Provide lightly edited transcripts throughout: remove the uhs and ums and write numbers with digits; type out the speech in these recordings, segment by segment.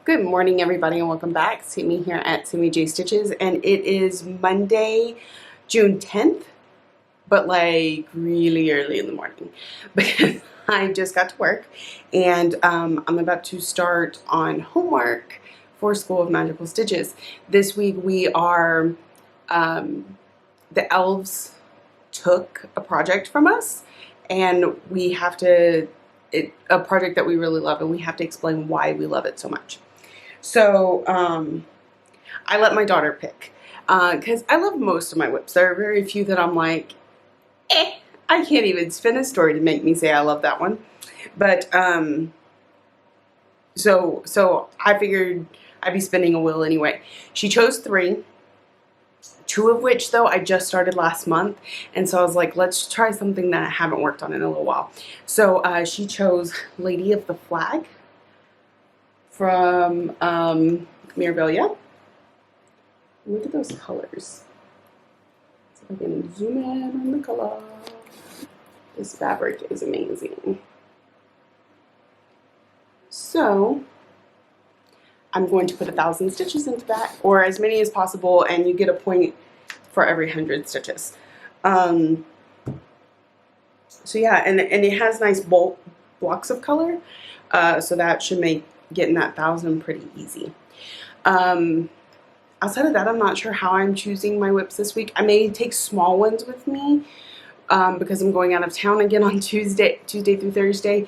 Good morning, everybody, and welcome back. See me here at Simi J Stitches, and it is Monday, June 10th, but like really early in the morning because I just got to work, and I'm about to start on homework for School of Magical Stitches. This week we are, the elves took a project from us, and we have to, a project that we really love, and we have to explain why we love it so much. So I let my daughter pick because I love most of my whips. There are very few that I'm like, I can't even spin a story to make me say I love that one. But so I figured I'd be spinning a wheel anyway. She chose 3. 2 of which, though, I just started last month, and so I was like, let's try something that I haven't worked on in a little while. So she chose Lady of the Flag from Mirabilia. Look at those colors. So I can zoom in on the color. This fabric is amazing. So I'm going to put 1,000 stitches into that, or as many as possible, and you get a point for every 100 stitches. So yeah, and it has nice bulk blocks of color, so that should make getting that 1,000 pretty easy. Outside of that, I'm not sure how I'm choosing my whips this week. I may take small ones with me because I'm going out of town again on Tuesday through Thursday.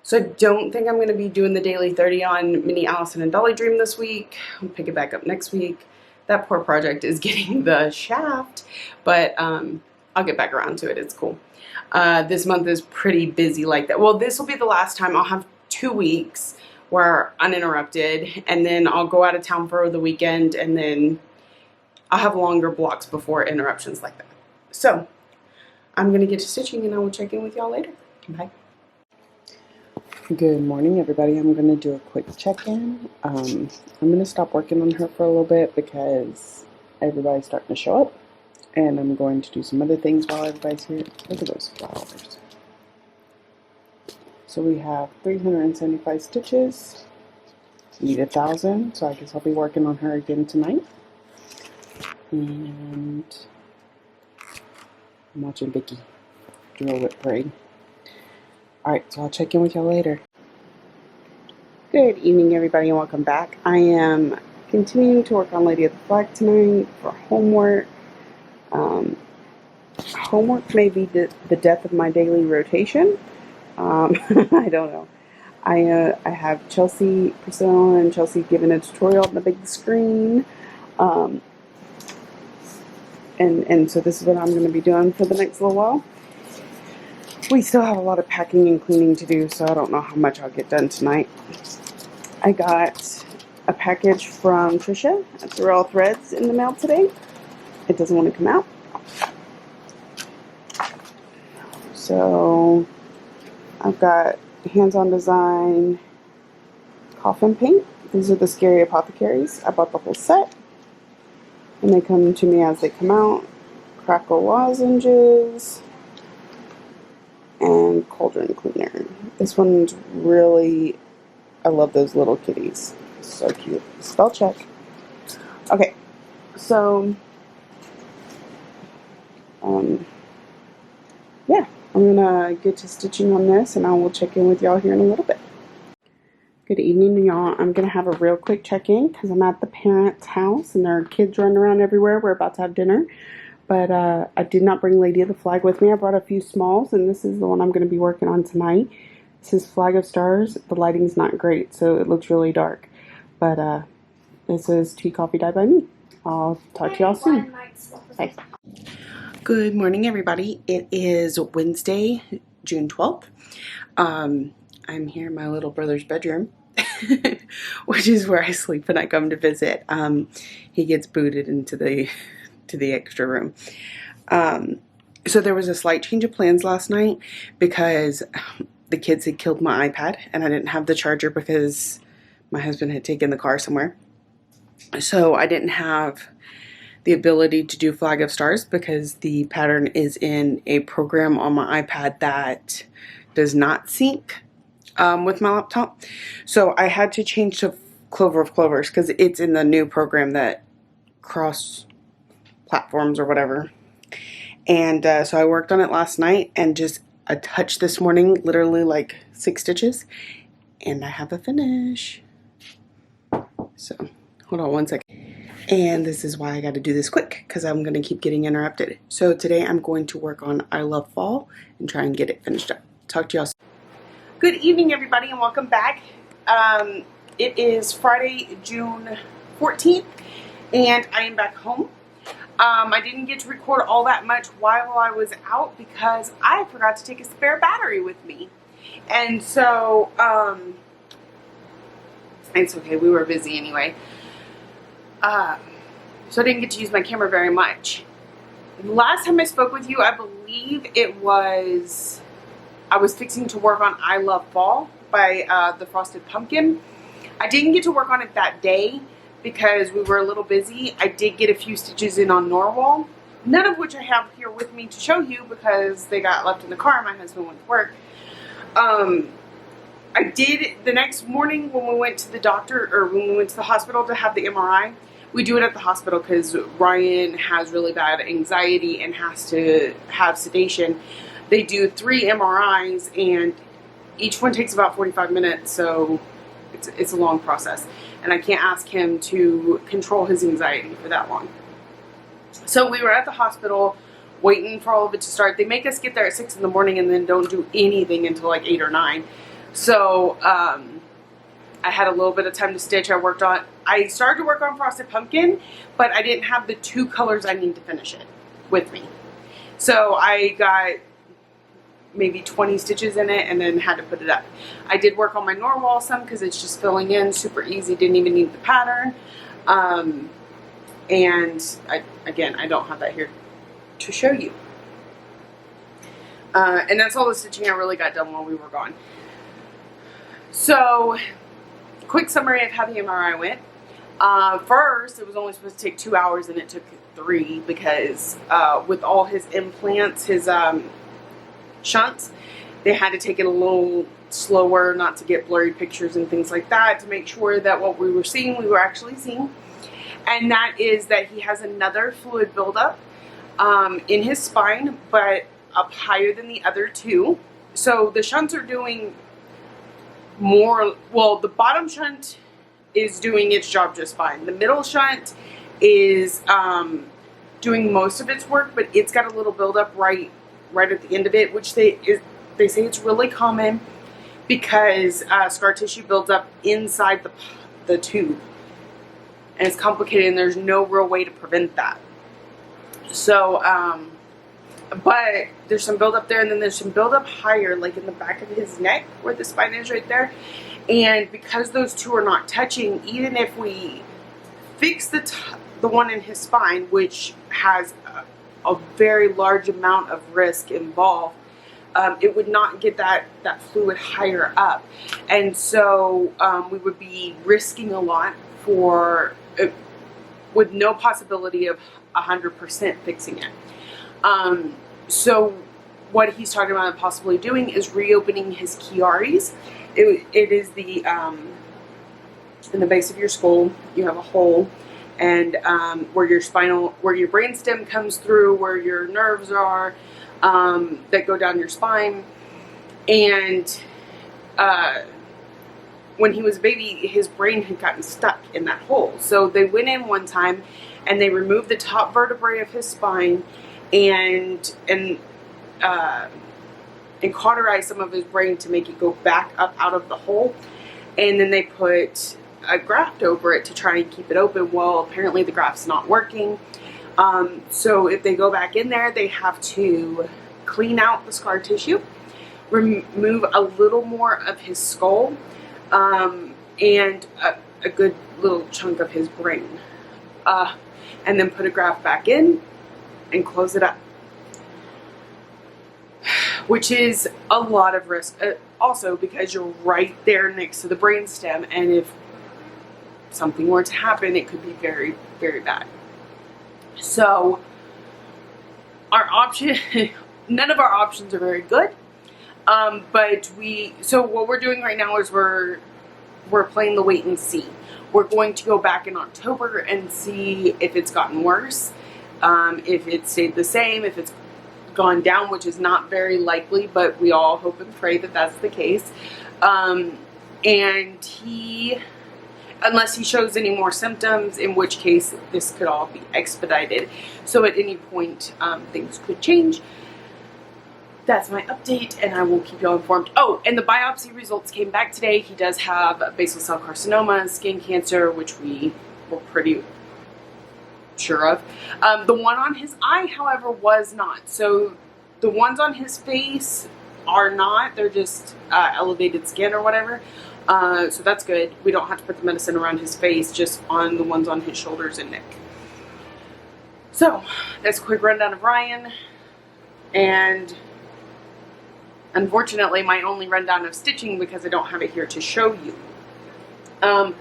So I don't think I'm going to be doing the daily 30 on Mini Allison and Dolly Dream this week. I'll pick it back up next week. That poor project is getting the shaft, but I'll get back around to it. It's cool. This month is pretty busy like that. Well, this will be the last time. I'll have 2 weeks where uninterrupted, and then I'll go out of town for the weekend, and then I'll have longer blocks before interruptions like that. So I'm going to get to stitching, and I will check in with y'all later. Bye. Good morning, everybody. I'm going to do a quick check-in. I'm going to stop working on her for a little bit because everybody's starting to show up, and I'm going to do some other things while everybody's here. Look at those flowers. So we have 375 stitches. Need 1,000, so I guess I'll be working on her again tonight. And I'm watching Vicky do a whip parade. Alright, so I'll check in with y'all later. Good evening, everybody, and welcome back. I am continuing to work on Lady of the Flag tonight for homework. Homework may be the death of my daily rotation. I don't know. I have Chelsea, Priscilla, and Chelsea giving a tutorial on the big screen. And so this is what I'm going to be doing for the next little while. We still have a lot of packing and cleaning to do, so I don't know how much I'll get done tonight. I got a package from Trisha at Threadall Threads in the mail today. It doesn't want to come out. So I've got Hands-On Design coffin paint. These are the Scary Apothecaries. I bought the whole set, and they come to me as they come out. Crackle lozenges and cauldron cleaner. This one's really, I love those little kitties. So cute. Spell check. Okay, so yeah, I'm gonna get to stitching on this, and I will check in with y'all here in a little bit. Good evening, y'all. I'm gonna have a real quick check-in because I'm at the parents' house and there are kids running around everywhere. We're about to have dinner, but I did not bring Lady of the Flag with me. I brought a few smalls, and this is the one I'm gonna be working on tonight. This is Flag of Stars. The lighting's not great, so it looks really dark, but this is Tea Coffee Dye by me. I'll talk to y'all soon. Bye. Good morning, everybody. It is Wednesday, June 12th. I'm here in my little brother's bedroom, which is where I sleep when I come to visit. He gets booted into the extra room. So there was a slight change of plans last night because the kids had killed my iPad, and I didn't have the charger because my husband had taken the car somewhere. So I didn't have the ability to do Flag of Stars because the pattern is in a program on my iPad that does not sync with my laptop. So I had to change to Clover of Clovers because it's in the new program that cross platforms or whatever. And so I worked on it last night and just a touch this morning, literally like 6 stitches, and I have a finish. So hold on one second. And this is why I got to do this quick, because I'm going to keep getting interrupted. So today I'm going to work on I Love Fall and try and get it finished up. Talk to y'all soon. Good evening, everybody, and welcome back. It is Friday, June 14th, and I am back home. I didn't get to record all that much while I was out because I forgot to take a spare battery with me. And so, it's okay, we were busy anyway. So I didn't get to use my camera very much. Last time I spoke with you, I believe I was fixing to work on I Love Fall by the Frosted Pumpkin. I didn't get to work on it that day because we were a little busy. I did get a few stitches in on Norwal, none of which I have here with me to show you because they got left in the car. My husband went to work. I did the next morning when we went to the doctor, or when we went to the hospital to have the MRI. We do it at the hospital because Ryan has really bad anxiety and has to have sedation. They do 3 MRIs and each one takes about 45 minutes, so it's a long process. And I can't ask him to control his anxiety for that long. So we were at the hospital waiting for all of it to start. They make us get there at 6 in the morning and then don't do anything until like 8 or 9. So I had a little bit of time to stitch. I started to work on Frosted Pumpkin, but I didn't have the 2 colors I need to finish it with me. So I got maybe 20 stitches in it and then had to put it up. I did work on my Norwal some because it's just filling in super easy, didn't even need the pattern. And again, I don't have that here to show you. And that's all the stitching I really got done while we were gone. So, quick summary of how the MRI went. First, it was only supposed to take 2 hours and it took 3 because with all his implants, his shunts, they had to take it a little slower, not to get blurry pictures and things like that, to make sure that what we were seeing, we were actually seeing. And that is that he has another fluid buildup in his spine, but up higher than the other 2. So the shunts are doing more, well, the bottom shunt is doing its job just fine. The middle shunt is doing most of its work, but it's got a little buildup right at the end of it, which they say it's really common because scar tissue builds up inside the tube, and it's complicated, and there's no real way to prevent that. So, but there's some buildup there, and then there's some buildup higher, like in the back of his neck, where the spine is right there. And because those 2 are not touching, even if we fix the one in his spine, which has a very large amount of risk involved, it would not get that fluid higher up. And so we would be risking a lot for with no possibility of 100% fixing it. So what he's talking about possibly doing is reopening his Chiaris. It is the in the base of your skull, you have a hole, and where your brainstem comes through, where your nerves are that go down your spine. And when he was a baby, his brain had gotten stuck in that hole. So they went in one time and they removed the top vertebrae of his spine and cauterized some of his brain to make it go back up out of the hole. And then they put a graft over it to try and keep it open. Well, apparently the graft's not working. So if they go back in there, they have to clean out the scar tissue, remove a little more of his skull, and a good little chunk of his brain, and then put a graft back in and close it up, which is a lot of risk. Also because you're right there next to the brainstem, and if something were to happen, it could be very, very bad. So our option, none of our options are very good. So what we're doing right now is we're playing the wait and see. We're going to go back in October and see if it's gotten worse, if it stayed the same, if it's gone down, which is not very likely, but we all hope and pray that that's the case. And unless he shows any more symptoms, in which case this could all be expedited. So at any point, things could change. That's my update, and I will keep you all informed. Oh, and the biopsy results came back today. He does have basal cell carcinoma, skin cancer, which we were pretty sure of. The one on his eye, however, was not. So the ones on his face are not. They're just elevated skin or whatever. So that's good. We don't have to put the medicine around his face, just on the ones on his shoulders and neck. So that's a quick rundown of Ryan. And unfortunately, my only rundown of stitching, because I don't have it here to show you. I'm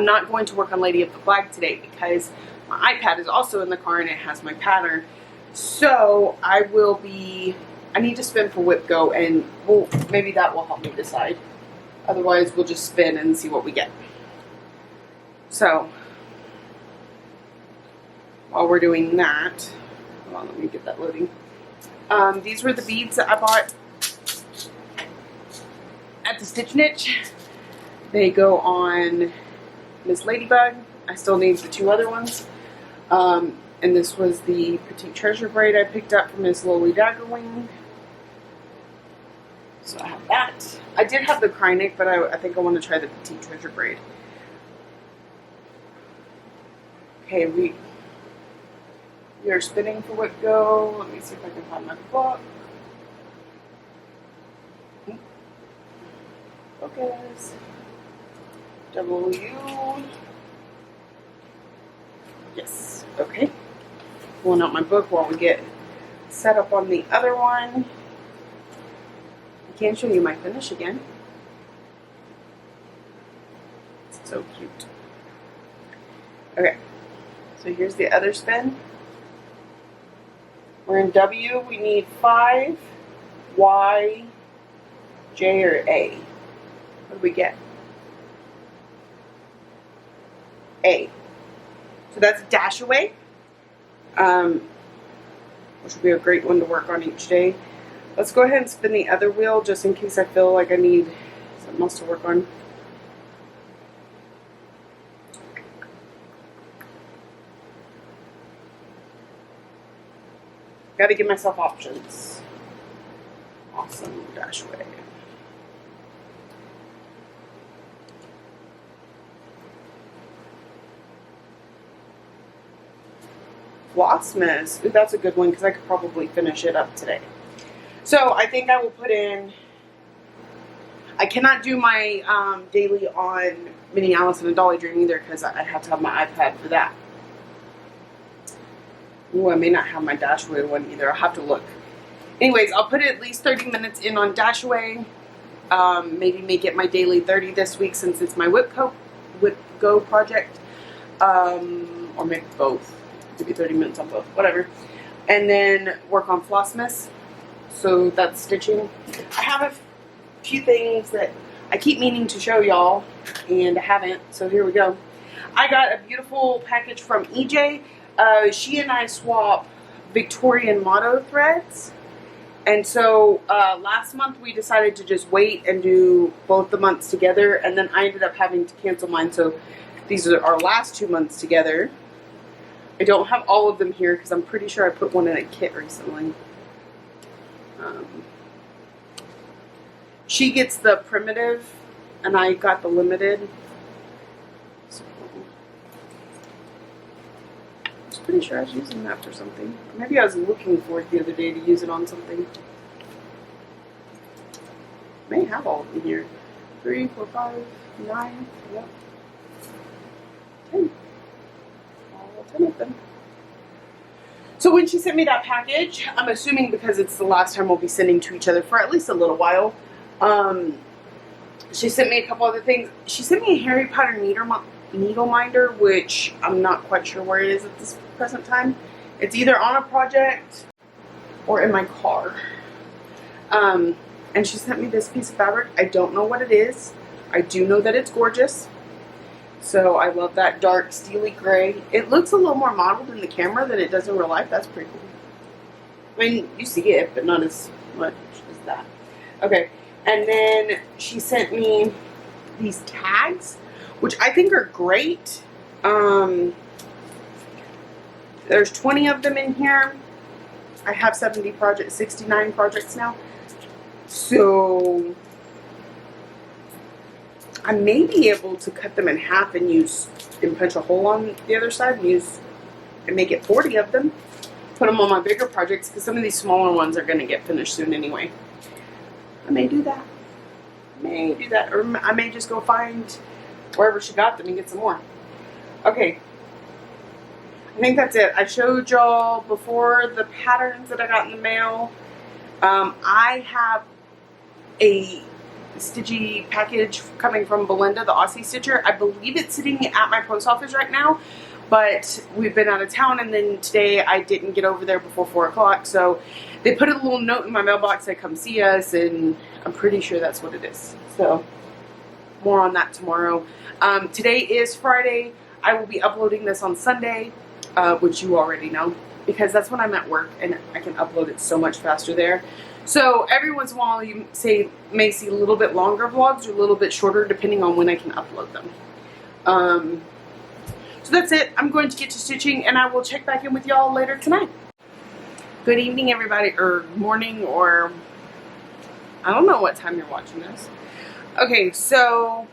not going to work on Lady of the Flag today because my iPad is also in the car and it has my pattern. So I need to spin for Whip Go, and maybe that will help me decide. Otherwise, we'll just spin and see what we get. So while we're doing that, hold on, let me get that loading. These were the beads that I bought at the Stitch Niche. They go on Miss Ladybug. I still need the two other ones. And this was the Petite Treasure braid I picked up from Miss Lowly Daggerwing. So I have that. I did have the Krynic, but I think I want to try the Petite Treasure braid. Okay, we are spinning for Whip Go. Let me see if I can find my book. Focus. W. Yes. Okay. Pulling out my book while we get set up on the other one. I can't show you my finish again. It's so cute. Okay. So here's the other spin. We're in W. We need 5, Y, J, or A. What do we get? A. So that's Dashaway, which would be a great one to work on each day. Let's go ahead and spin the other wheel just in case I feel like I need something else to work on. Got to give myself options. Awesome, Dashaway. Flossmas. Ooh, that's a good one because I could probably finish it up today. So I think I will put in. I cannot do my daily on Minnie Alice and a Dolly Dream either because I have to have my iPad for that. Ooh, I may not have my Dashaway one either. I'll have to look. Anyways, I'll put at least 30 minutes in on Dashaway. Maybe make it my daily 30 this week since it's my Whip Go project. Or maybe both. It could be 30 minutes on both. Whatever. And then work on Flossmas. So that's stitching. I have a few things that I keep meaning to show y'all and I haven't. So here we go. I got a beautiful package from EJ. She and I swap Victorian motto threads, and so last month we decided to just wait and do both the months together, and then I ended up having to cancel mine, so these are our last 2 months together. I don't have all of them here because I'm pretty sure I put one in a kit recently. She gets the primitive and I got the limited. So pretty sure I was using that for something. Maybe I was looking for it the other day to use it on something. May have all of them here. 3, 4, 5, 9, yep. 10. All 10 of them. So when she sent me that package, I'm assuming because it's the last time we'll be sending to each other for at least a little while, she sent me a couple other things. She sent me a Harry Potter needle minder, which I'm not quite sure where it is at this present time. It's either on a project or in my car. And she sent me this piece of fabric. I don't know what it is. I do know that it's gorgeous. So I love that dark steely gray. It looks a little more modeled in the camera than it does in real life. That's pretty cool. I mean, you see it, but not as much as that. Okay, and then she sent me these tags, which I think are great. There's 20 of them in here. I have 69 projects now. So I may be able to cut them in half and punch a hole on the other side and make it 40 of them. Put them on my bigger projects because some of these smaller ones are going to get finished soon anyway. I may do that. Or I may just go find wherever she got them and get some more. Okay. I think that's it. I showed y'all before the patterns that I got in the mail. I have a stitchy package coming from Belinda, the Aussie Stitcher. I believe it's sitting at my post office right now, but we've been out of town, and then today I didn't get over there before 4 o'clock, so they put a little note in my mailbox that come see us, and I'm pretty sure that's what it is. So more on that tomorrow. Today is Friday. I will be uploading this on Sunday, which you already know, because that's when I'm at work and I can upload it so much faster there. So every once in a while you may see a little bit longer vlogs or a little bit shorter depending on when I can upload them. So that's it. I'm going to get to stitching and I will check back in with y'all later tonight. Good evening everybody, or morning, or I don't know what time you're watching this. Okay, so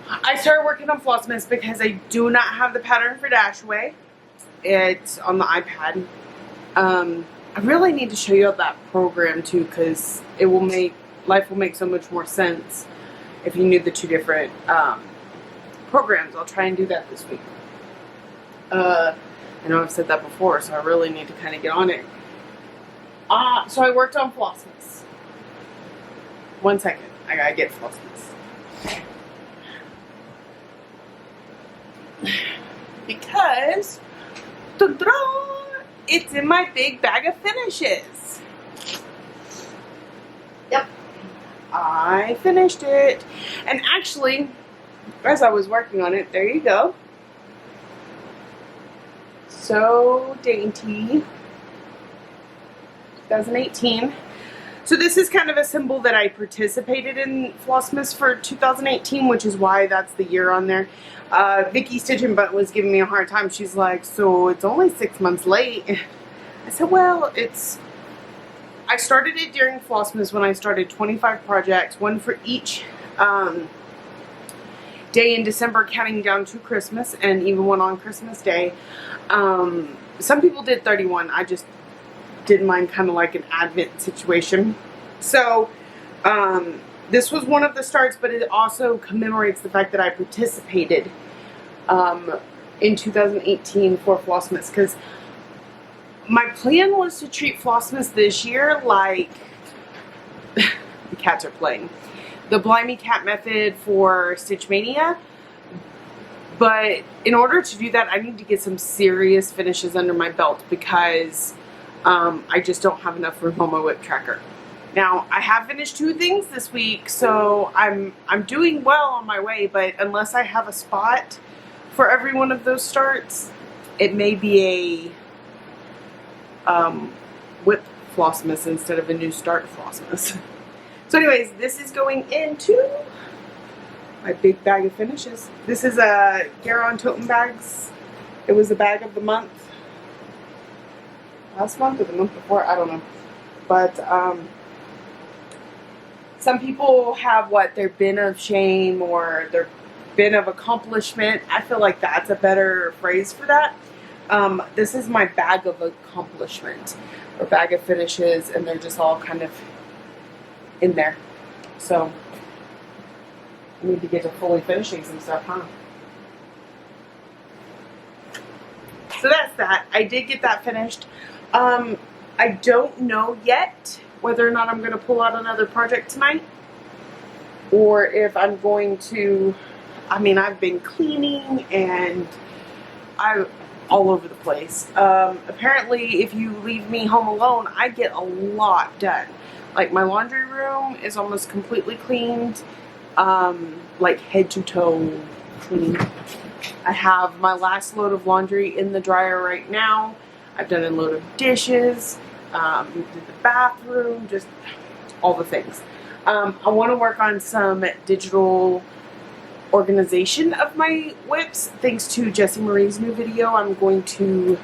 I started working on Flossmas because I do not have the pattern for Dashway. It's on the iPad. I really need to show you that program too, because life will make so much more sense if you knew the two different programs. I'll try and do that this week. I know I've said that before, so I really need to kind of get on it. So I worked on Flossmas. 1 second, I gotta get Flossmas. Because it's in my big bag of finishes. Yep. I finished it. And actually, as I was working on it, there you go. So dainty. 2018. So this is kind of a symbol that I participated in Flossmas for 2018, which is why that's the year on there. Vicky Stitch and Butt was giving me a hard time. She's like, so it's only 6 months late. I said, well, I started it during Flossmas when I started 25 projects, one for each day in December, counting down to Christmas, and even one on Christmas Day. Some people did 31. I just did mine kind of like an Advent situation. So this was one of the starts, but it also commemorates the fact that I participated in 2018 for Flossmas, because my plan was to treat Flossmas this year like the cats are playing. The Blimey Cat method for Stitch Mania. But in order to do that, I need to get some serious finishes under my belt, because I just don't have enough room on my whip tracker. Now, I have finished 2 things this week, so I'm doing well on my way, but unless I have a spot for every one of those starts, it may be a whip Flossmas instead of a new start Flossmas. So anyways, this is going into my big bag of finishes. This is a Garon Totem Bags. It was the bag of the month. Last month or the month before, I don't know. But some people have their bin of shame or their bin of accomplishment. I feel like that's a better phrase for that. This is my bag of accomplishment, or bag of finishes, and they're just all kind of in there. So I need to get to fully finishing some stuff, huh? So that's that. I did get that finished. I don't know yet whether or not I'm going to pull out another project tonight, or if I'm going to, I've been cleaning, and all over the place. Apparently, if you leave me home alone, I get a lot done. Like, my laundry room is almost completely cleaned, like head to toe clean. I have my last load of laundry in the dryer right now. I've done a load of dishes, did the bathroom, just all the things. I want to work on some digital organization of my WIPs. Thanks to Jessie Marie's new video, I'm going to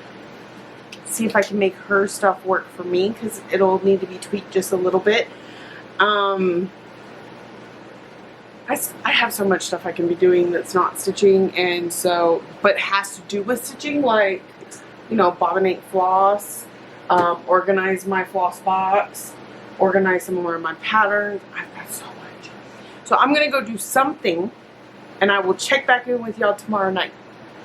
see if I can make her stuff work for me, because it'll need to be tweaked just a little bit. I have so much stuff I can be doing that's not stitching, and so, but has to do with stitching, like, you know, bobbinate floss, organize my floss box, organize some more of my patterns. I've got so much. So I'm going to go do something, and I will check back in with y'all tomorrow night,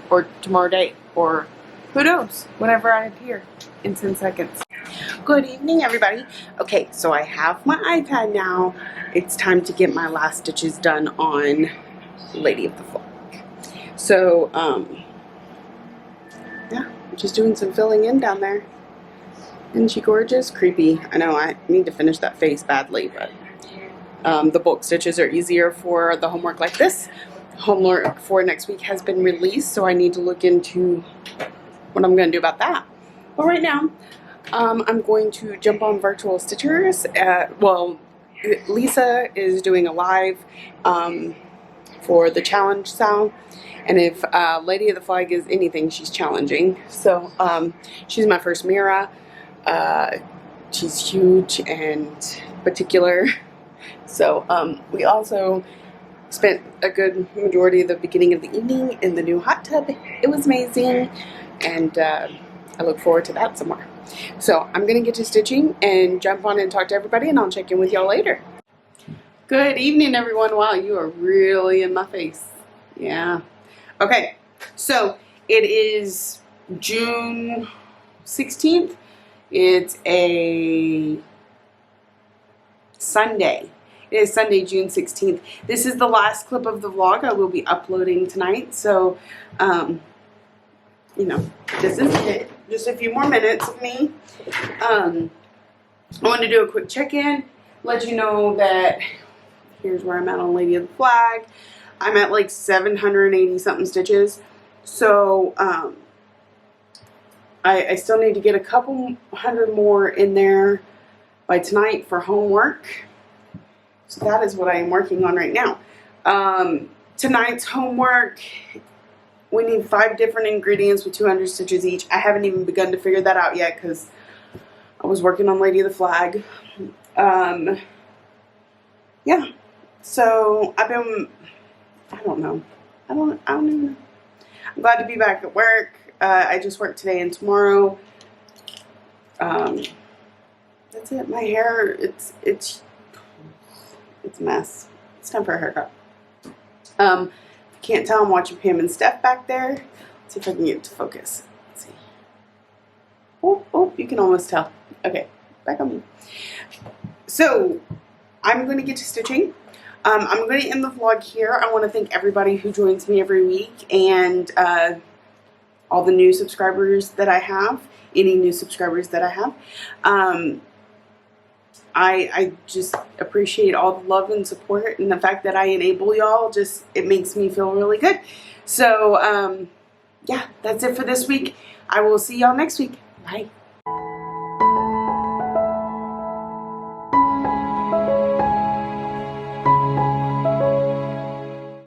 or tomorrow day, or who knows, whenever I appear in 10 seconds. Good evening, everybody. Okay, so I have my iPad now. It's time to get my last stitches done on Lady of the Flag. So, yeah, just doing some filling in down there. Isn't she gorgeous? Creepy. I know I need to finish that face badly, but the bulk stitches are easier for the homework like this. Homework for next week has been released, so I need to look into what I'm going to do about that. But right now, I'm going to jump on Virtual Stitchers. Well, Lisa is doing a live for the challenge sound, and if Lady of the Flag is anything, she's challenging. So she's my first Mira. She's huge and particular. So we also spent a good majority of the beginning of the evening in the new hot tub. It was amazing, and I look forward to that some more. So I'm going to get to stitching and jump on and talk to everybody, and I'll check in with y'all later. Good evening, everyone. Wow, you are really in my face. Yeah. Okay, so it is June 16th. It's a Sunday. It is Sunday, June 16th. This is the last clip of the vlog I will be uploading tonight. So, you know, this is it. Just a few more minutes of me. I want to do a quick check-in, let you know that here's where I'm at on Lady of the Flag. I'm at like 780 something stitches. So I still need to get a couple hundred more in there by tonight for homework. So that is what I am working on right now. Tonight's homework, we need 5 different ingredients with 200 stitches each. I haven't even begun to figure that out yet because I was working on Lady of the Flag. Yeah, so I've been, I don't know. I don't even know. I'm glad to be back at work. I just work today and tomorrow. That's it. My hair, it's a mess. It's time for a haircut. Can't tell, I'm watching Pam and Steph back there. Let's see if I can get it to focus. Let's see. Oh, you can almost tell. Okay, back on me. So, I'm going to get to stitching. I'm going to end the vlog here. I want to thank everybody who joins me every week, and all the new subscribers that I have, any new subscribers that I have. I just appreciate all the love and support, and the fact that I enable y'all, just, it makes me feel really good. So, yeah, that's it for this week. I will see y'all next week. Bye.